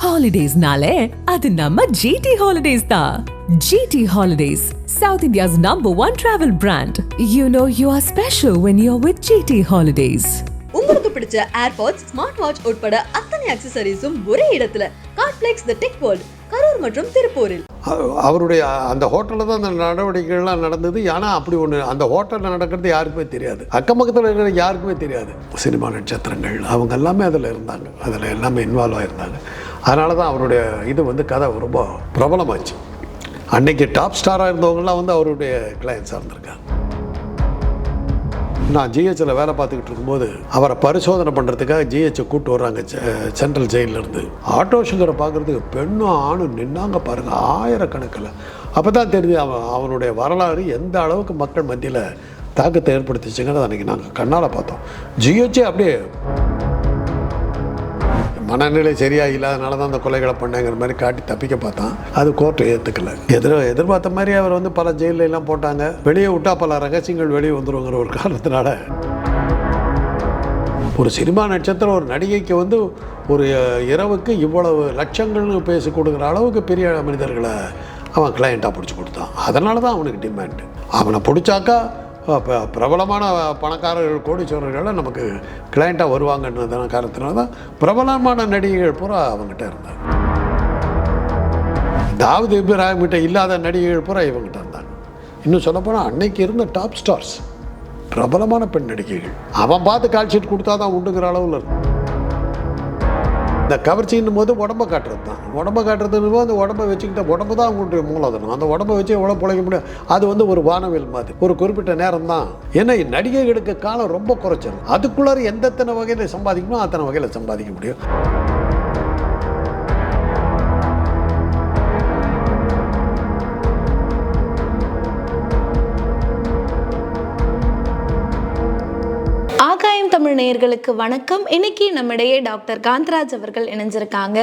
Holidays-nale, adu namma GT Holidays da. GT Holidays, South India's #1 travel brand. You know you are special when you're with GT Holidays. உங்களுக்கு பிடிச்ச AirPods, smart watch உட்பட அத்தனை அக்சசரிஸும் ஒரே இடத்துல. கார்ட்ப்ளெக்ஸ் தி tech world, Karur மற்றும் திருப்பூரில். அவருடைய அந்த ஹோட்டலில் தான் அந்த நடவடிக்கைகள்லாம் நடந்தது. ஆனால் அப்படி ஒன்று அந்த ஹோட்டலில் நடக்கிறது யாருக்குமே தெரியாது, அக்கம் பக்கத்தில் இருக்கிற யாருக்குமே தெரியாது. சினிமா நட்சத்திரங்கள் அவங்க எல்லாமே அதில் இருந்தாங்க, அதில் எல்லாமே இன்வால்வ் ஆகிருந்தாங்க. அதனால தான் அவருடைய இது கதை ரொம்ப பிரபலமாச்சு. அன்னைக்கு டாப் ஸ்டாராக இருந்தவங்கலாம் அவருடைய கிளையன்ஸாக இருந்திருக்காங்க. நான் ஜிஹெச்சில் வேலை பார்த்துக்கிட்டு இருக்கும்போது அவரை பரிசோதனை பண்ணுறதுக்காக ஜிஹெச்சை கூப்பிட்டு வர்றாங்க சென்ட்ரல் ஜெயிலிருந்து. ஆட்டோ சங்கரை பார்க்குறதுக்கு பெண்ணும் ஆணும் நின்னாங்க பாருங்கள், ஆயிரக்கணக்கில். அப்போ தான் தெரிஞ்சு அவனுடைய வரலாறு எந்த அளவுக்கு மக்கள் மத்தியில் தாக்கத்தை ஏற்படுத்திச்சுங்கிறத அன்றைக்கி நாங்கள் கண்ணால் பார்த்தோம். ஜிஹெச்சே அப்படியே மனநிலை சரியாக இல்லாதனால தான் அந்த கொலைகளை பண்ணேங்கிற மாதிரி காட்டி தப்பிக்க பார்த்தான். அது கோர்ட்டு ஏற்றுக்கல. எதிர்பார்த்த மாதிரி அவர் பல ஜெயிலெல்லாம் போட்டாங்க. வெளியே விட்டால் பல ரகசியங்கள் வெளியே வந்துருங்கிற ஒரு காரணத்தினால ஒரு சினிமா நட்சத்திரம் ஒரு நடிகைக்கு ஒரு இரவுக்கு இவ்வளவு லட்சங்கள்னு பேசி கொடுக்குற அளவுக்கு பெரிய மனிதர்களை அவன் கிளையண்ட்டாக பிடிச்சி கொடுத்தான். அதனால தான் அவனுக்கு டிமாண்டு. அவனை பிடிச்சாக்கா பிரபலமான பணக்காரர்கள், கோடீஸ்வரர்கள் நமக்கு கிளையண்ட்டாக வருவாங்கன்றதான காரணத்தினால தான் பிரபலமான நடிகைகள் பூரா அவங்ககிட்ட இருந்தாங்க. தாவூத் இப்ராஹிம்கிட்ட இல்லாத நடிகைகள் பூரா இவங்ககிட்ட இருந்தாங்க. இன்னும் சொல்லப்போனால் அன்னைக்கு இருந்த டாப் ஸ்டார்ஸ், பிரபலமான பெண் நடிகைகள். அவன் பார்த்து கால் ஷீட் கொடுத்தா தான் உண்டுங்கிற அளவில் இருக்கும். இந்த கவர்ச்சின்னும் போது உடம்பை காட்டுறது தான். உடம்பை காட்டுறதுன்னு போது அந்த உடம்பை வச்சுக்கிட்ட உடம்பு தான் அவங்களுடைய மூலதனம். அந்த உடம்பை வச்சு எவ்வளோ பிழைக்க முடியும். அது ஒரு வானவில் மாதிரி ஒரு குறிப்பிட்ட நேரம் தான். ஏன்னா நடிகைகளுக்கு காலம் ரொம்ப குறைச்சது. அதுக்குள்ளார எந்தத்தனை வகையில் சம்பாதிக்கணும் அத்தனை வகையில் சம்பாதிக்க முடியும். ஆகாயம் தமிழ் நேயர்களுக்கு வணக்கம். இன்னைக்கு நம்மிடையே டாக்டர் காந்தராஜ் அவர்கள் இணைஞ்சிருக்காங்க.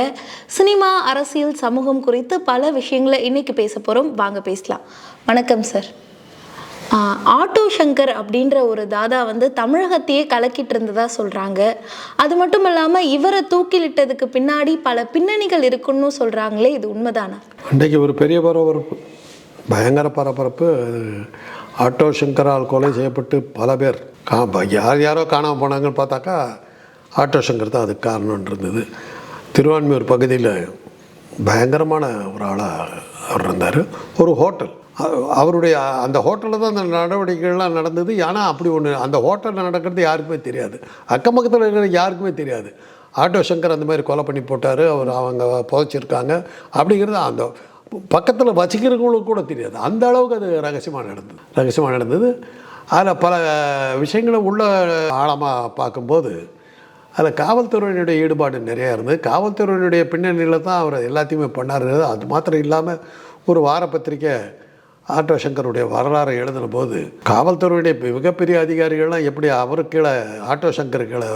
சினிமா, அரசியல், சமூகம் குறித்து பல விஷயங்களை இன்னைக்கு பேச போகிறோம். வாங்க பேசலாம். வணக்கம் சார். ஆட்டோ சங்கர் அப்படின்ற ஒரு தாதா தமிழகத்தையே கலக்கிட்டு இருந்ததா சொல்கிறாங்க. அது மட்டும் இல்லாமல் இவரை தூக்கிலிட்டதுக்கு பின்னாடி பல பின்னணிகள் இருக்குன்னு சொல்கிறாங்களே, இது உண்மைதானா? இன்றைக்கு ஒரு பெரிய பரபரப்பு, பயங்கர பரபரப்பு. ஆட்டோ சங்கரால் கொலை செய்யப்பட்டு பல பேர் யாரோ காணாமல் போனாங்கன்னு பார்த்தாக்கா ஆட்டோ சங்கர் தான் அதுக்கு காரணம் இருந்தது. திருவான்மியூர் பகுதியில் பயங்கரமான ஒரு ஆளாக அவர் இருந்தார். ஒரு ஹோட்டல், அவருடைய அந்த ஹோட்டலில் தான் அந்த நடவடிக்கைகள்லாம் நடந்தது. ஆனால் அப்படி ஒன்று அந்த ஹோட்டலில் நடக்கிறது யாருக்குமே தெரியாது, அக்கம் பக்கத்தில் இருக்கிற யாருக்குமே தெரியாது. ஆட்டோ சங்கர் அந்த மாதிரி கொலை பண்ணி போட்டார், அவங்க புதைச்சிருக்காங்க அப்படிங்கிறது அந்த பக்கத்தில் வசிக்கிறவங்களுக்கு கூட தெரியாது. அந்த அளவுக்கு அது ரகசியமாக நடந்தது. அதில் பல விஷயங்களை உள்ள ஆழமாக பார்க்கும்போது அதில் காவல்துறையினுடைய ஈடுபாடு நிறையா இருந்தது. காவல்துறையினுடைய பின்னணியில் தான் அவர் எல்லாத்தையுமே பண்ணார். அது மாத்திரம் இல்லாமல் ஒரு வார பத்திரிக்கை ஆட்டோ சங்கருடைய வரலாறை எழுதின போது காவல்துறையுடைய மிகப்பெரிய அதிகாரிகள்லாம் எப்படி அவருக்கு கீழே ஆட்டோ சங்கர் கீழே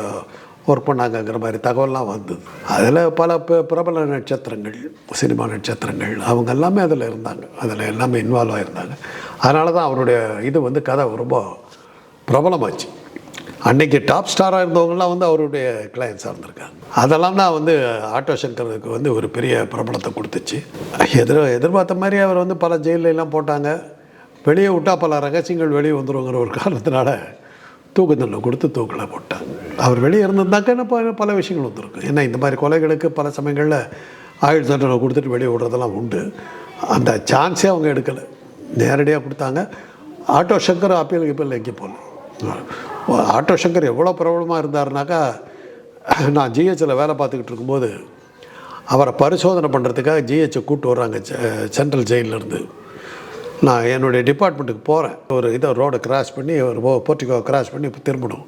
ஒர்க் பண்ணாங்கங்கிற மாதிரி தகவல்லாம் வந்தது. அதில் பல பிரபல நட்சத்திரங்கள், சினிமா நட்சத்திரங்கள் அவங்க எல்லாமே அதில் இருந்தாங்க, அதில் எல்லாமே இன்வால்வ் ஆகிருந்தாங்க. அதனால தான் அவருடைய இது கதை ரொம்ப பிரபலமாச்சு. அன்னைக்கு டாப் ஸ்டாராக இருந்தவங்கலாம் அவருடைய கிளையன்ஸாக இருந்திருக்காங்க. அதெல்லாம் தான் ஆட்டோ சங்கருக்கு ஒரு பெரிய பிரபலத்தை கொடுத்துச்சு. எதிர்பார்த்த மாதிரி அவர் பல ஜெயிலெல்லாம் போட்டாங்க. வெளியே விட்டால் பல ரகசியங்கள் வெளியே வந்துருங்கிற ஒரு காரணத்தினால தூக்கு தண்டனை கொடுத்து தூக்கில் போட்டாங்க. அவர் வெளியே இருந்திருந்தாக்க என்ன பல விஷயங்கள் வந்துருக்கும். ஏன்னா இந்த மாதிரி கொலைகளுக்கு பல சமயங்களில் ஆயுள் தண்டனை கொடுத்துட்டு வெளியே விடுறதெல்லாம் உண்டு. அந்த சான்ஸே அவங்க எடுக்கலை, நேரடியாக கொடுத்தாங்க. ஆட்டோ சங்கர் அப்பீல் எங்கே போகல. ஆட்டோ சங்கர் எவ்வளோ பிரபலமாக இருந்தாருனாக்கா, நான் ஜிஹெச்சில் வேலை பார்த்துக்கிட்டு இருக்கும்போது அவரை பரிசோதனை பண்ணுறதுக்காக ஜிஹெச்சை கூப்பிட்டு வர்றாங்க சென்ட்ரல் ஜெயிலிருந்து. நான் என்னுடைய டிபார்ட்மெண்ட்டுக்கு போகிறேன். ஒரு ரோடை கிராஸ் பண்ணி ஒரு போர்ட்டிகோவை கிராஸ் பண்ணி இப்போ திரும்பணும்.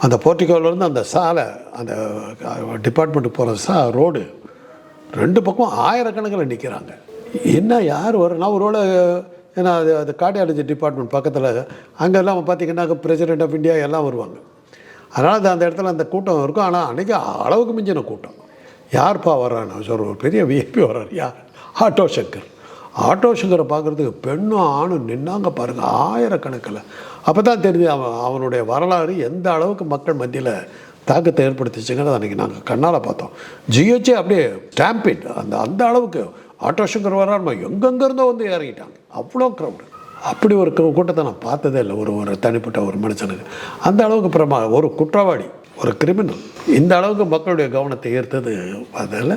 அந்த போர்ட்டிகோவிலேருந்து அந்த சாலை, அந்த டிபார்ட்மெண்ட்டுக்கு போகிற ரோடு ரெண்டு பக்கம் ஆயிரக்கணக்கில் நிற்கிறாங்க. என்ன யார் வரும்? நான் ஒரு ரோட, ஏன்னா அது கார்டியாலஜி டிபார்ட்மெண்ட் பக்கத்தில், அங்கெல்லாம் பார்த்திங்கன்னா பிரசிடென்ட் ஆஃப் இந்தியா எல்லாம் வருவாங்க. அதனால் அந்த இடத்துல அந்த கூட்டம் இருக்கும். ஆனால் அன்றைக்கி அளவுக்கு மிஞ்சின கூட்டம். யார்ப்பா வர்றான்னு சொல்கிற ஒரு பெரிய விஐபி வர்றார். யார்? ஆட்டோ சங்கர். ஆட்டோ சங்கரை பார்க்குறதுக்கு பெண்ணும் ஆணும் நின்னாங்க பாருங்கள், ஆயிரக்கணக்கில். அப்போ தான் தெரிஞ்சு அவனுடைய வரலாறு எந்த அளவுக்கு மக்கள் மத்தியில் தாக்கத்தை ஏற்படுத்திச்சுங்கிறத அன்றைக்கி நாங்கள் கண்ணால் பார்த்தோம். ஜிஹெச்சே அப்படியே ஸ்டாம்பிட் அந்த அளவுக்கு ஆட்டோ சங்கர் வராமல் எங்கெங்கேருந்தோ வந்து இறங்கிட்டாங்க. அவ்வளோ க்ரௌடு. அப்படி ஒரு கூட்டத்தை நான் பார்த்ததே இல்லை ஒரு தனிப்பட்ட ஒரு மனுஷனுக்கு. அந்த அளவுக்கு ஒரு குற்றவாளி, ஒரு கிரிமினல் இந்த அளவுக்கு மக்களுடைய கவனத்தை ஈர்த்தது. அதில்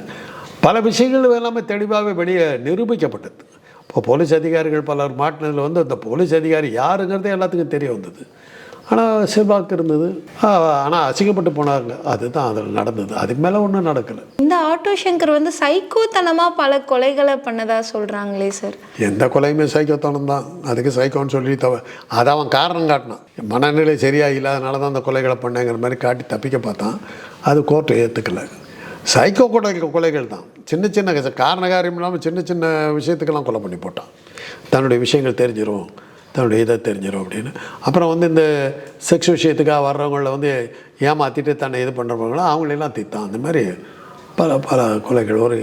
பல விஷயங்கள் எல்லாமே தெளிவாகவே வெளியே நிரூபிக்கப்பட்டது. இப்போ போலீஸ் அதிகாரிகள் பலர் மாட்டினதில் வந்து அந்த போலீஸ் அதிகாரி யாருங்கிறதே எல்லாத்துக்கும் தெரிய வந்தது. ஆனால் செல்வாக்கு இருந்தது, ஆனால் அசிங்கப்பட்டு போனாங்க. அதுதான் அதில் நடந்தது. அதுக்கு மேலே ஒன்றும் நடக்கலை. இந்த ஆட்டோ சங்கர் வந்து சைக்கோத்தனமாக பல கொலைகளை பண்ணதா சொல்கிறாங்களே சார். எந்த கொலையுமே சைக்கோத்தனம் தான். அதுக்கு சைக்கோன்னு சொல்லி அதை அவன் காரணம் காட்டினான். மனநிலை சரியாக இல்லாதனால தான் அந்த கொலைகளை பண்ணேங்கிற மாதிரி காட்டி தப்பிக்க பார்த்தான். அது கோர்ட்டு ஏற்றுக்கலை. சைக்கோ கொலைகள் தான். சின்ன சின்ன காரணகாரியம் இல்லாமல் சின்ன சின்ன விஷயத்துக்கெல்லாம் கொலை பண்ணி போட்டான். தன்னுடைய விஷயங்கள் தெரிஞ்சிடும், தன்னுடைய இதை தெரிஞ்சிடும் அப்படின்னு. அப்புறம் வந்து இந்த செக்ஸ் விஷயத்துக்காக வர்றவங்கள வந்து ஏமாற்றிட்டு தன்னை இது பண்ணுறவங்களும் அவங்களெல்லாம் தீர்த்தான். அந்த மாதிரி பல பல கொலைகள்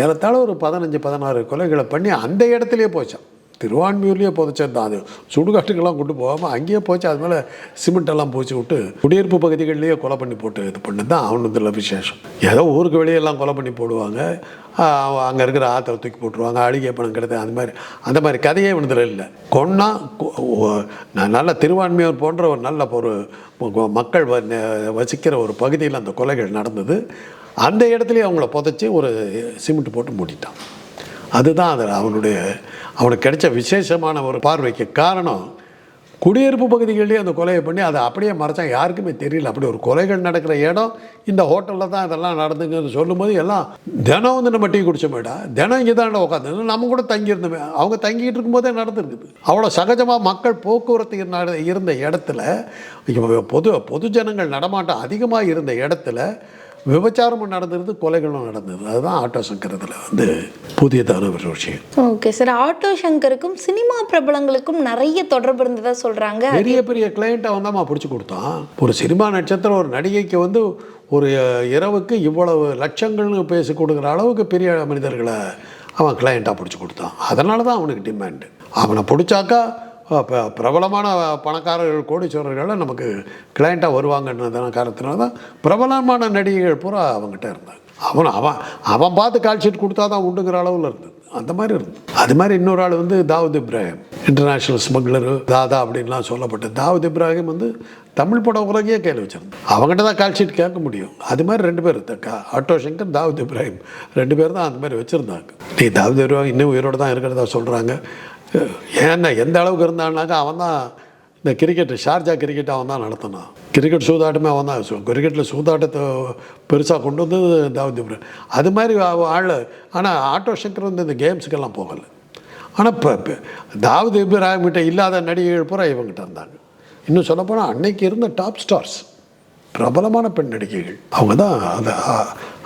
ஏறத்தாழ ஒரு 15-16 கொலைகளை பண்ணி அந்த இடத்துலையே போச்சான். திருவான்மியூர்லேயே புதைச்சது தான். அது சுடுகாட்டுக்கெல்லாம் கொண்டு போகாமல் அங்கேயே போச்சு. அது மேலே சிமெண்ட்டெல்லாம் பூச்சி விட்டு குடியிருப்பு பகுதிகளிலேயே கொலை பண்ணி போட்டு இது பண்ணது தான் அவனதில் விசேஷம். ஏதோ ஊருக்கு வெளியெல்லாம் கொலை பண்ணி போடுவாங்க, அங்கே இருக்கிற ஆற்றை தூக்கி போட்டுருவாங்க, அழுகிய பணம் கிடையாது. அந்த மாதிரி கதையே இவனதில் இல்லை. கொன்னா நல்ல திருவான்மியூர் போன்ற ஒரு நல்ல ஒரு மக்கள் வசிக்கிற ஒரு பகுதியில் அந்த கொலைகள் நடந்தது. அந்த இடத்துலையே அவங்கள புதைச்சி ஒரு சிமெண்ட் போட்டு மூடிட்டான். அதுதான் அதில் அவனுக்கு கிடைச்ச விசேஷமான ஒரு பார்வைக்கு காரணம். குடியிருப்பு பகுதிகளிலேயே அந்த கொலையை பண்ணி அதை அப்படியே மறைச்சாங்க. யாருக்குமே தெரியல. அப்படி ஒரு கொலைகள் நடக்கிற இடம் இந்த ஹோட்டலில் தான் இதெல்லாம் நடந்துங்கிறது சொல்லும்போது எல்லாம் தினம் வந்து நம்ம டீ குடிச்சோமேடா, தினம் இங்கே தான் உட்காந்து நம்ம கூட தங்கியிருந்தோமே. அவங்க தங்கிட்டு இருக்கும்போதே நடந்துருக்குது. அவ்வளோ சகஜமாக மக்கள் போக்குவரத்து இருந்த இடத்துல, பொது ஜனங்கள் நடமாட்டம் அதிகமாக இருந்த இடத்துல விபச்சாரமும் நடந்தது, கொலைகளும் நடந்தது. அதுதான் ஆட்டோ சங்கரத்தில் வந்து புதியதான ஒரு விஷயம். Okay sir. ஆட்டோ சங்கருக்கும் சினிமா பிரபலங்களுக்கும் நிறைய தொடர்பு இருந்ததாக சொல்கிறாங்க. பெரிய பெரிய கிளையண்ட்டை வந்தால் பிடிச்சி கொடுத்தான். ஒரு சினிமா நட்சத்திரம் ஒரு நடிகைக்கு வந்து ஒரு இரவுக்கு இவ்வளவு லட்சங்கள்னு பேசி கொடுக்குற அளவுக்கு பெரிய மனிதர்களை அவன் கிளையண்ட்டாக பிடிச்சி கொடுத்தான். அதனால தான் அவனுக்கு டிமாண்டு. அவனை பிடிச்சாக்கா பிரபலமான பணக்காரர்கள் கோடீஸ்வரர்கள் நமக்கு கிளையண்ட்டாக வருவாங்கன்றதான காரணத்தினால தான் பிரபலமான நடிகைகள் பூரா அவங்ககிட்ட இருந்தாங்க. அவன் பார்த்து கால் ஷீட் கொடுத்தா தான் உண்டுங்கிற அளவில் இருந்தது. அந்த மாதிரி இருந்தது. அது மாதிரி இன்னொரு ஆள் வந்து தாவூத் இப்ராஹிம், இன்டர்நேஷ்னல் ஸ்மக்லரு தாதா அப்படின்லாம் சொல்லப்பட்ட தாவூத் இப்ராஹிம் வந்து தமிழ் படம் உலகையே கையில் வச்சிருந்தேன். அவங்ககிட்ட தான் கால் ஷீட் கேட்க முடியும். அது மாதிரி 2 பேர் ஆட்டோ சங்கர், தாவூத் இப்ராஹிம் 2 பேர் தான் அந்த மாதிரி வச்சுருந்தாங்க. தாவூத் இப்ராஹிம் இன்னும் உயிரோடு தான் இருக்கிறதா சொல்கிறாங்க. ஏன்னா எந்த அளவுக்கு இருந்தான்னாக்கா அவன் தான் இந்த கிரிக்கெட்டு, ஷார்ஜா கிரிக்கெட் அவன் தான் நடத்தினான். கிரிக்கெட் சூதாட்டமே அவன் தான். கிரிக்கெட்டில் சூதாட்டத்தை பெருசாக கொண்டு வந்தது தாவூத் இப்ராஹிம். அது மாதிரி ஆள். ஆனால் ஆட்டோ சங்கர் வந்து இந்த கேம்ஸுக்கெல்லாம் போகலை. ஆனால் இப்போ தாவூத் இப்ராஹிம் கிட்ட இல்லாத நடிகைகள் பூரா இவங்ககிட்ட இருந்தாங்க. இன்னும் சொல்லப்போனால் அன்னைக்கு இருந்த டாப் ஸ்டார்ஸ், பிரபலமான பெண் நடிகைகள், அவங்க தான்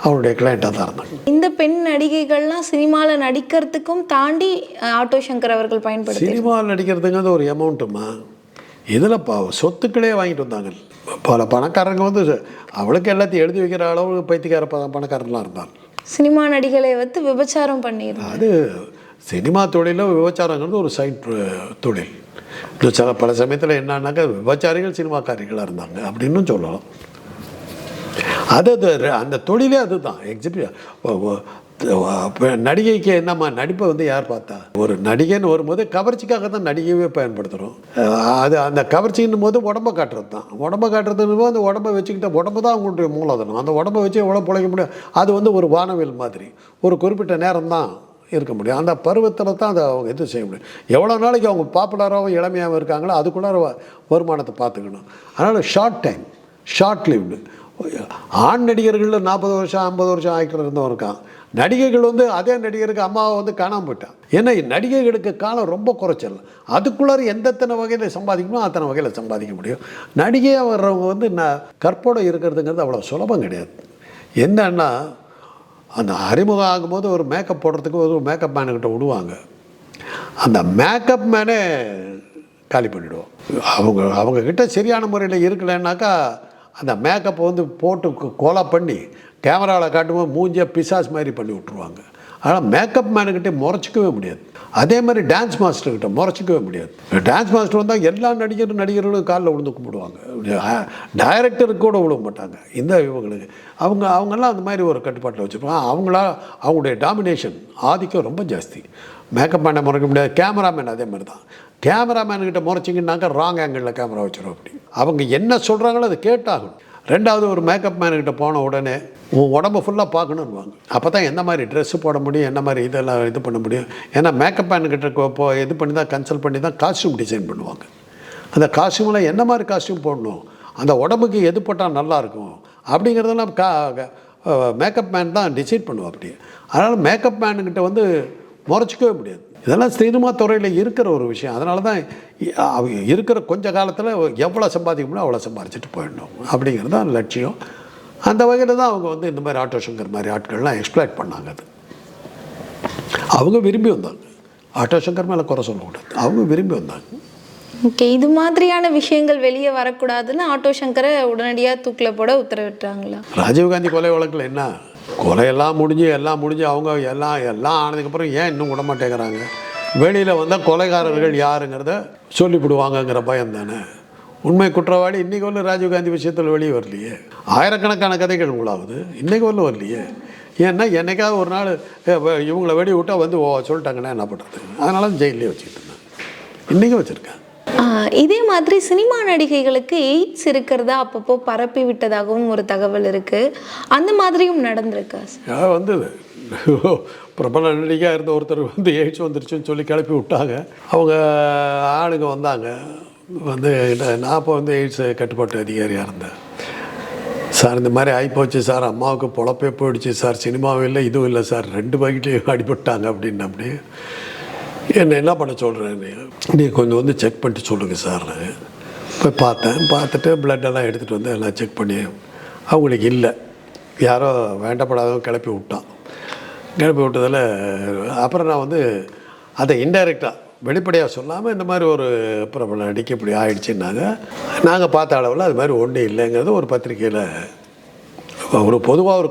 அவருடைய கிளையண்ட்டாக தான் இருந்தாங்க. இந்த பெண் நடிகைகள்லாம் சினிமாவில் நடிக்கிறதுக்கும் தாண்டி ஆட்டோ சங்கர் அவர்கள் பயன்படுத்தி சினிமாவில் நடிக்கிறதுங்கிறது ஒரு அமௌண்ட்டுமா. இதில் சொத்துக்களே வாங்கிட்டு வந்தாங்க. பல பணக்காரங்க வந்து அவளுக்கு எல்லாத்தையும் எழுதி வைக்கிற அளவு பைத்தியக்கார பணக்காரங்களாம் இருந்தாங்க. சினிமா நடிகளை வந்து விபச்சாரம் பண்ணிடுறாங்க. அது சினிமா தொழிலில் விபச்சாரங்கிறது ஒரு சைட் தொழில். இன்னும் பல சமயத்தில் என்னன்னாக்கா விபச்சாரிகள் சினிமாக்காரிகளாக இருந்தாங்க அப்படின்னு சொல்லலாம். அது அந்த தொழிலே அதுதான். நடிகைக்கு என்னம்மா நடிப்பை வந்து யார் பார்த்தா? ஒரு நடிகைன்னு வரும்போது கவர்ச்சிக்காக தான் நடிகையே பயன்படுத்துகிறோம். அது அந்த கவர்ச்சின்னும் போது உடம்பை காட்டுறது தான். உடம்பை காட்டுறதுன்னு அந்த உடம்பை வச்சுக்கிட்ட உடம்பு தான் அவங்களுடைய மூலதனம். அந்த உடம்பை வச்சு எவ்வளோ பிழைக்க முடியும். அது வந்து ஒரு வானவில் மாதிரி ஒரு குறிப்பிட்ட நேரம் தான் இருக்க முடியும். அந்த பருவத்தில் தான் அதை அவங்க இது செய்ய முடியும். எவ்வளோ நாளைக்கு அவங்க பாப்புலராகவும் இளமையாகவும் இருக்காங்களோ அதுக்குள்ளார வருமானத்தை பார்த்துக்கணும். அதனால் ஷார்ட் டைம், ஷார்ட் லிவ்டு. ஆண் நடிகர்களில் 40 வருஷம் 50 வருஷம் ஆக்டர் இருந்தவன் இருக்கான். நடிகைகள் வந்து அதே நடிகருக்கு அம்மாவை வந்து காணாமல் போயிட்டான். ஏன்னா நடிகைகளுக்கு காலம் ரொம்ப குறைச்சல். அதுக்குள்ளார எந்தத்தனை வகையில் சம்பாதிக்கணும் அத்தனை வகையில் சம்பாதிக்க முடியும். நடிகையாக வர்றவங்க வந்து கற்போடு இருக்கிறதுங்கிறது அவ்வளோ சுலபம் கிடையாது. என்னன்னா அந்த அறிமுகம் ஆகும்போது ஒரு மேக்கப் போடுறதுக்கு ஒரு மேக்கப் மேனுக்கிட்ட விடுவாங்க. அந்த மேக்கப் மேனே காலி பண்ணிவிடுவோம். அவங்கக்கிட்ட சரியான முறையில் இருக்கலைன்னாக்கா அந்த மேக்கப்பை வந்து போட்டு கொலை பண்ணி கேமராவில் காட்டும்போது மூஞ்சியை பிசாஸ் மாதிரி பண்ணி விட்ருவாங்க. ஆனால் மேக்கப் மேனுக்கிட்டே முறைச்சிக்கவே முடியாது. அதே மாதிரி டான்ஸ் மாஸ்டர்கிட்ட முறைச்சிக்கவே முடியாது. டான்ஸ் மாஸ்டர் வந்தால் எல்லா நடிகர்களும் காலில் விழுந்து கும்பிடுவாங்க. டைரக்டருக்கு கூட விழுக மாட்டாங்க. இந்த இவங்களுக்கு அவங்கெல்லாம் அந்த மாதிரி ஒரு கட்டுப்பாட்டில் வச்சுருப்பாங்க. அவங்களுடைய டாமினேஷன் ஆதிக்கம் ரொம்ப ஜாஸ்தி. மேக்கப் மேனை முறைக்க முடியாது. கேமராமேன் அதே மாதிரி தான். கேமராமேன்கிட்ட முறைச்சிங்கன்னாக்கா ராங் ஆங்கிளில் கேமரா வச்சிடும். அப்படி அவங்க என்ன சொல்கிறாங்களோ அதை கேட்டாகணும். ரெண்டாவது, ஒரு மேக்கப் மேனுக்கிட்ட போன உடனே உன் உடம்பு ஃபுல்லாக பார்க்கணுன்னுவாங்க. அப்போ தான் எந்த மாதிரி ட்ரெஸ்ஸு போட முடியும், என்ன மாதிரி இதெல்லாம் இது பண்ண முடியும். ஏன்னா மேக்கப் மேனுக்கிட்ட இது பண்ணி தான் கன்சல்ட் பண்ணி தான் காஸ்ட்யூம் டிசைன் பண்ணுவாங்க. அந்த காஸ்ட்யூமில் என்ன மாதிரி காஸ்ட்யூம் போடணும், அந்த உடம்புக்கு எது போட்டால் நல்லாயிருக்கும் அப்படிங்கிறதெல்லாம் மேக்கப் மேன் தான் டிசைட் பண்ணுவோம். அப்படி அதனால் மேக்கப் மேனுக்கிட்ட வந்து முறைச்சிக்கவே முடியாது. இதெல்லாம் சினிமா துறையில் இருக்கிற ஒரு விஷயம். அதனால தான் இருக்கிற கொஞ்ச காலத்தில் எவ்வளோ சம்பாதிக்க முடியும் அவ்வளோ சம்பாதிச்சுட்டு போயிடணும் அப்படிங்கிறது தான் லட்சியம். அந்த வகையில் தான் அவங்க வந்து இந்த மாதிரி ஆட்டோ சங்கர் மாதிரி ஆட்கள்லாம் எக்ஸ்ப்ளாய்ட் பண்ணாங்க. அது அவங்க விரும்பி வந்தாங்க. ஆட்டோ சங்கர் மேலே குறை சொல்லக்கூடாது, அவங்க விரும்பி வந்தாங்க. ஓகே, இது மாதிரியான விஷயங்கள் வெளியே வரக்கூடாதுன்னு ஆட்டோ சங்கரை உடனடியாக தூக்கில் போட உத்தரவிட்டாங்களா? ராஜீவ்காந்தி கொலை வழக்கில் என்ன, கொலையெல்லாம் முடிஞ்சு அவங்க எல்லாம் ஆனதுக்கப்புறம் ஏன் இன்னும் விட மாட்டேங்கிறாங்க? வெளியில் வந்தால் கொலைகாரர்கள் யாருங்கிறத சொல்லிவிடுவாங்கங்கிற பயம் தானே. உண்மை குற்றவாளி இன்றைக்கி வரல ராஜீவ்காந்தி விஷயத்தில் வெளியே வரலையே. ஆயிரக்கணக்கான கதைகள் உங்களாகுது, இன்றைக்கி வரல வரலையே. ஏன்னா என்னைக்காவது ஒரு நாள் இவங்களை வெடி விட்டால் வந்து சொல்லிட்டாங்கன்னா என்ன பண்ணுறது? அதனால தான் ஜெயிலே வச்சுக்கிட்டு இருந்தேன். இன்றைக்கும் வச்சுருக்கேன். இதே மாதிரி சினிமா நடிகைகளுக்கு எய்ட்ஸ் இருக்கிறதா அப்பப்போ பரப்பி விட்டதாகவும் ஒரு தகவல் இருக்குது. அந்த மாதிரியும் நடந்திருக்கா? வந்தது. பிரபல நடிகையாக இருந்த ஒருத்தர் வந்து எய்ட்ஸ் வந்துருச்சுன்னு சொல்லி கிளப்பி விட்டாங்க. அவங்க ஆளுங்க வந்தாங்க. வந்து நான் அப்போ வந்து எய்ட்ஸ் கட்டுப்பாட்டு அதிகாரியாக இருந்தேன். சார் இந்த மாதிரி ஆகிப்போச்சு சார், அம்மாவுக்கு பொழப்பே போயிடுச்சு சார், சினிமாவும் இல்லை இதுவும் இல்லை சார், 2 பைக்கிட்டையும் அடிபட்டாங்க அப்படின்னு. அப்படி என்ன பண்ண சொல்கிறேன், நீங்கள் கொஞ்சம் வந்து செக் பண்ணிட்டு சொல்லுங்கள் சார். போய் பார்த்துட்டு பிளட்டெல்லாம் எடுத்துகிட்டு வந்து எல்லாம் செக் பண்ணி அவங்களுக்கு இல்லை, யாரோ வேண்டப்படாதவங்க கிளப்பி விட்டதில் அப்புறம் நான் வந்து அதை இன்டைரக்டாக வெளிப்படையாக சொல்லாமல் இந்த மாதிரி ஒரு பிரபல நடிக்க இப்படி ஆயிடுச்சுன்னாங்க. நாங்கள் பார்த்த அளவில் அது மாதிரி ஒன்றும் இல்லைங்கிறது ஒரு பத்திரிக்கையில் ஒரு பொதுவாக ஒரு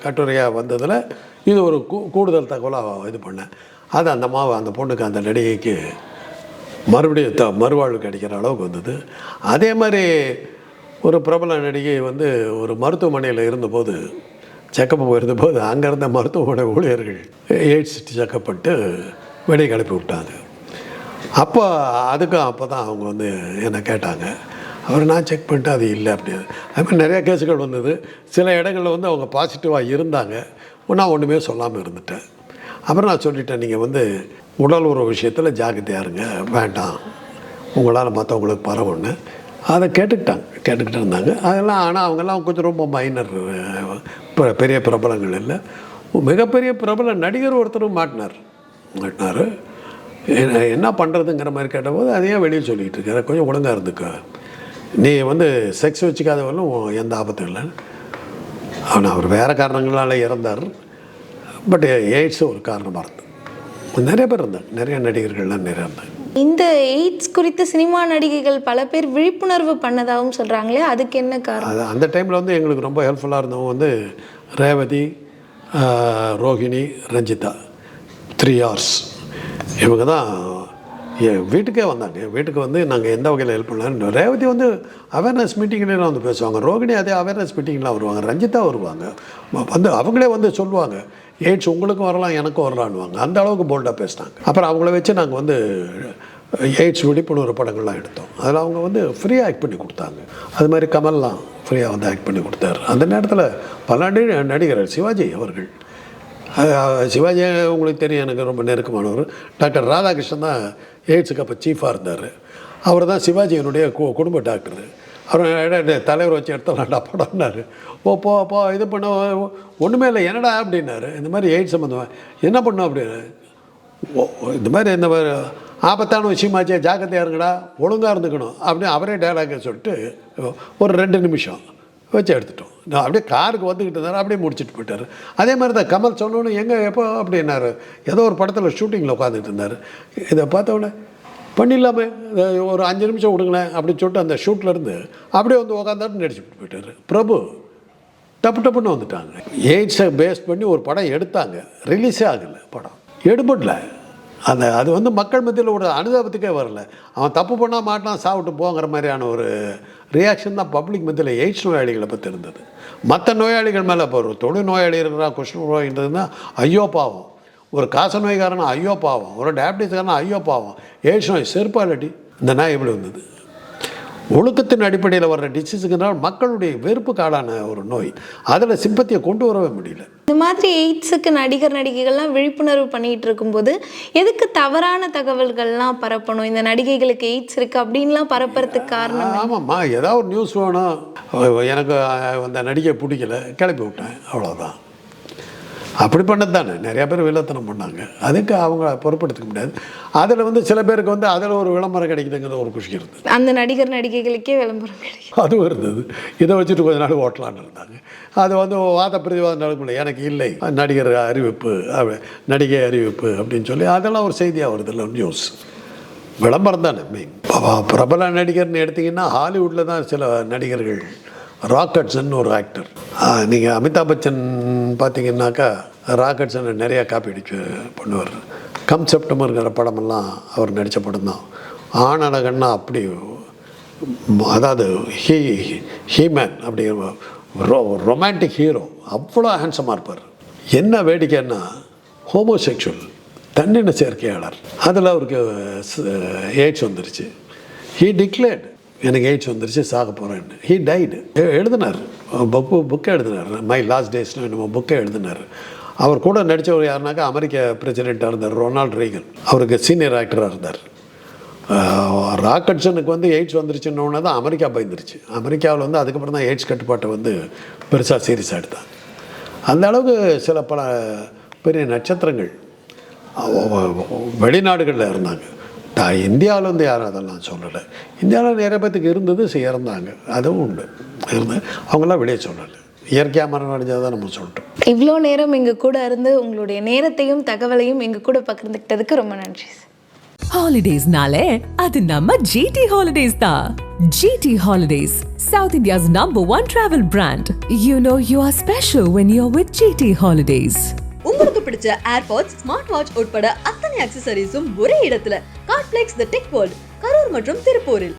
கட்டுரையாக வந்ததில் இது ஒரு கூடுதல் தகவலாக இது பண்ணேன். அது அந்த பொண்ணுக்கு, அந்த நடிகைக்கு மறுபடியும் மறுவாழ்வு கிடைக்கிற அளவுக்கு வந்தது. அதே மாதிரி ஒரு பிரபல நடிகை வந்து ஒரு மருத்துவமனையில் இருந்தபோது, செக்கப் போயிருந்தபோது அங்கே இருந்த மருத்துவமனை ஊழியர்கள் எய்ட்ஸ் செக்கப் பண்ணிட்டு வெளியே கிளப்பி விட்டாங்க. அப்போ தான் அவங்க வந்து என்னை கேட்டாங்க. நான் செக் பண்ணிட்டு அது இல்லை அப்படின்னு. அது மாதிரி நிறையா கேஸுகள் வந்தது. சில இடங்களில் வந்து அவங்க பாசிட்டிவாக இருந்தாங்க, நான் ஒன்றுமே சொல்லாமல் இருந்துட்டேன். அப்புறம் நான் சொல்லிட்டேன், நீங்கள் வந்து உடல் உறவு விஷயத்தில் ஜாக்கிரதையாக இருங்க, வேண்டாம் உங்களால் மற்றவங்களுக்கு பரவுன்னு. அதை கேட்டுக்கிட்டு இருந்தாங்க. அதெல்லாம் ஆனால் அவங்கெல்லாம் கொஞ்சம் ரொம்ப மைனர், பெரிய பிரபலங்கள் இல்லை. மிகப்பெரிய பிரபல நடிகர் ஒருத்தரும் மாட்டினார். என்ன பண்ணுறதுங்கிற மாதிரி கேட்டபோது அதையே வெளியே சொல்லிக்கிட்டு இருக்காரு, கொஞ்சம் ஒழுங்காக இருந்துக்க, நீ வந்து செக்ஸ் வச்சுக்காதவர்களும் எந்த ஆபத்தும் இல்லை. ஆனால் அவர் வேறு காரணங்களால் இறந்தார். பட் எய்ட்ஸு ஒரு காரணமாக இருந்தது. நிறைய பேர் இருந்தாங்க, நிறைய நடிகர்கள்லாம் நிறைய இருந்தாங்க. இந்த எய்ட்ஸ் குறித்து சினிமா நடிகைகள் பல பேர் விழிப்புணர்வு பண்ணதாகவும் சொல்கிறாங்களே, அதுக்கு என்ன காரணம்? அது அந்த டைமில் வந்து எங்களுக்கு ரொம்ப ஹெல்ப்ஃபுல்லாக இருந்தவங்க வந்து ரேவதி, ரோஹிணி, ரஞ்சிதா, 3 Rs. இவங்க தான் என் வீட்டுக்கே வந்தாங்க. வீட்டுக்கு வந்து நாங்கள் எந்த வகையில் ஹெல்ப் பண்ணலாம். ரேவதி வந்து அவேர்னஸ் மீட்டிங்லாம் வந்து பேசுவாங்க. ரோகிணி அதே அவேர்னஸ் மீட்டிங்லாம் வருவாங்க. ரஞ்சிதா வருவாங்க. வந்து அவங்களே வந்து சொல்லுவாங்க, எய்ட்ஸ் உங்களுக்கும் வரலாம் எனக்கும் வரலான்னுவாங்க. அந்த அளவுக்கு போல்டாக பேசினாங்க. அப்புறம் அவங்கள வச்சு நாங்கள் வந்து எய்ட்ஸ் விழிப்புணர்வு படங்கள்லாம் எடுத்தோம். அதில் அவங்க வந்து ஃப்ரீயாக ஆக்ட் பண்ணி கொடுத்தாங்க. அது மாதிரி கமல்லாம் ஃப்ரீயாக வந்து ஆக்ட் பண்ணி கொடுத்தாரு. அந்த நேரத்தில் பல நடிகர்கள், சிவாஜி அவர்கள், சிவாஜி உங்களுக்கு தெரியும், எனக்கு ரொம்ப நெருக்கமானவர். டாக்டர் ராதாகிருஷ்ணன் தான் எய்ட்ஸுக்கு அப்போ சீஃபாக இருந்தார். அவர் தான் சிவாஜியினுடைய குடும்ப டாக்டர். அவர் தலைவர் வச்சு எடுத்தலாம்டா படம்னாரு. போ இது பண்ண ஒன்றுமே இல்லை என்னடா அப்படின்னாரு. இந்த மாதிரி எய்ட்ஸ் சம்மந்தமாக என்ன பண்ணோம் அப்படின்னு, இந்த மாதிரி இந்த மாதிரி ஆபத்தான விஷயமாச்சே, ஜாக்கிரதையாக இருங்கடா, ஒழுங்காக இருந்துக்கணும் அப்படின்னு அவரே டைலாக சொல்லிட்டு ஒரு 2 நிமிஷம் வச்சு எடுத்துட்டோம். நான் அப்படியே காருக்கு வந்துக்கிட்டு இருந்தார், அப்படியே முடிச்சுட்டு போயிட்டார். அதே மாதிரி தான் கமல் சொன்னோன்னு எங்கே எப்போ அப்படின்னாரு, ஏதோ ஒரு படத்தில் ஷூட்டிங்கில் உட்காந்துட்டு இருந்தார். இதை பார்த்தோன்னே பண்ணிடலாமே, ஒரு 5 நிமிஷம் விடுங்களேன் அப்படின்னு சொல்லிட்டு அந்த ஷூட்லேருந்து அப்படியே வந்து உட்காந்தாட்டு நடிச்சுட்டு போயிட்டார். பிரபு டப்புன்னு வந்துட்டாங்க. எய்ட்ஸை பேஸ் பண்ணி ஒரு படம் எடுத்தாங்க, ரிலீஸே ஆகலை படம், எடுபடல. அது வந்து மக்கள் மத்தியில் ஒரு அனுதாபத்துக்கே வரல. அவன் தப்பு பண்ணால் மாட்டான், சாப்பிட்டு போங்கிற மாதிரியான ஒரு ரியாக்ஷன் தான் பப்ளிக் மத்தியில் எய்ட்ஸ் நோயாளிகளை பற்றி இருந்தது. மற்ற நோயாளிகள் மேலே இப்போ ஒரு தொழு நோயாளி இருக்கிறான், குஷ்ண நோயின்றதுன்னா ஐயோ பாவம், ஒரு காச நோய்காரனா ஐயோ பாவம், ஒரு டயபிட்டிஸ்காரனா ஐயோ பாவம், எய்ட்ஸ் நோய் செருப்பாலடி இந்த நாய் எப்படி வந்தது. ஒழுக்கத்தின் அடிப்படையில் வர்ற டிசீஸுக்குனால் மக்களுடைய வெறுப்புக்கு ஆளான ஒரு நோய், அதில் சிம்பத்தியை கொண்டு வரவே முடியல. இந்த மாதிரி எய்ட்ஸுக்கு நடிகர்கள்லாம் விழிப்புணர்வு பண்ணிகிட்டு இருக்கும்போது எதுக்கு தவறான தகவல்கள்லாம் பரப்பணும்? இந்த நடிகைகளுக்கு எய்ட்ஸ் இருக்குது அப்படின்லாம் பரப்புறதுக்கு காரணம்? ஆமாம்மா, ஏதாவது ஒரு நியூஸ் வேணும், எனக்கு அந்த நடிகை பிடிக்கல, கிளப்பி விட்டேன், அவ்வளோதான். அப்படி பண்ணது தானே நிறையா பேர் வில்லத்தனம் பண்ணாங்க, அதுக்கு அவங்க பொறுப்படுத்திக்க முடியாது. அதில் வந்து சில பேருக்கு வந்து அதில் ஒரு விளம்பரம் கிடைக்குதுங்கிற ஒரு குஷி இருந்தது. அந்த நடிகைகளுக்கே விளம்பரம் கிடைக்கும், அதுவும் இருந்தது. இதை வச்சுட்டு கொஞ்ச நாள் ஓட்டலான்னு இருந்தாங்க. அது வந்து வாத பிரதிவாதம் நடக்கல, எனக்கு இல்லை நடிகர் அறிவிப்பு, நடிகை அறிவிப்பு அப்படின்னு சொல்லி அதெல்லாம் ஒரு செய்தியாக வருது இல்லை, நியூஸ் விளம்பரம் தானே மெயின். பிரபல நடிகர்னு எடுத்திங்கன்னா ஹாலிவுட்டில் தான் சில நடிகர்கள், ராக்கட்சன் ஒரு ஆக்டர், நீங்கள் அமிதாப் பச்சன் பார்த்தீங்கன்னாக்கா ராக்கட்சனை நிறையா காப்பி அடிச்சு பண்ணுவார். கம் செப்டம்பருங்கிற படமெல்லாம் அவர் நடித்த படம் தான். ஆனழகன்னா அப்படி, அதாவது ஹீமேன் அப்படிங்கிற ரொமான்டிக் ஹீரோ, அவ்வளோ ஹேண்ட்ஸமாக இருப்பார். என்ன வேடிக்கைன்னா ஹோமோசெக்சுவல், தன்னின சேர்க்கையாளர். அதில் அவருக்கு எய்ட்ஸ் வந்துருச்சு. ஹீ டிக்ளேர்டு எனக்கு எய்ட்ஸ் வந்துருச்சு, சாக போகிறேன்னு. He died. எழுதினார், புக்கை எழுதினார், மை லாஸ்ட் டேஸ்னு நம்ம புக்கை எழுதினார். அவர் கூட நடித்தவர் யாருனாக்கா அமெரிக்க பிரசிடெண்ட்டாக இருந்தார் ரொனால்ட் ரீகன், அவருக்கு சீனியர் ஆக்டராக இருந்தார். ராக்கட்சனுக்கு வந்து எய்ட்ஸ் வந்துருச்சுன்னொன்னே தான் அமெரிக்கா பயந்துருச்சு. அமெரிக்காவில் வந்து அதுக்கப்புறம் தான் எய்ட்ஸ் கட்டுப்பாட்டை வந்து பெருசாக சீரியஸாக எடுத்தாங்க. அந்த அளவுக்கு சில பல பெரிய நட்சத்திரங்கள் வெளிநாடுகளில் இருந்தாங்க. இந்தியாவில் வந்து யாரும் அதெல்லாம் சொல்லலை. இந்தியாவில் நிறைய பேத்துக்கு இருந்தது, இறந்தாங்க, அதுவும் உண்டு. அவங்களாம் வெளியே சொல்லலை, இயற்கையாக மரணம் அடைஞ்சதை தான் நம்ம சொல்லிட்டோம். இவ்வளோ நேரம் எங்கள் கூட இருந்து உங்களுடைய நேரத்தையும் தகவலையும் எங்கள் கூட பகிர்ந்துக்கிட்டதுக்கு ரொம்ப நன்றி. ஹாலிடேஸ்னாலே அது நம்ம ஜிடி ஹாலிடேஸ் தான். GT Holidays, South India's #1 travel brand. You know you are special when you're with GT Holidays. உங்களுக்கு பிடிச்ச ஏர்பாட்ஸ், ஸ்மார்ட் வாட்ச் உட்பட அத்தனை அக்சசரிஸும் ஒரே இடத்துல. கார்ட்ப்ளெக்ஸ் தி டெக் வேர்ல்ட், கரூர் மற்றும் திருப்பூரில்.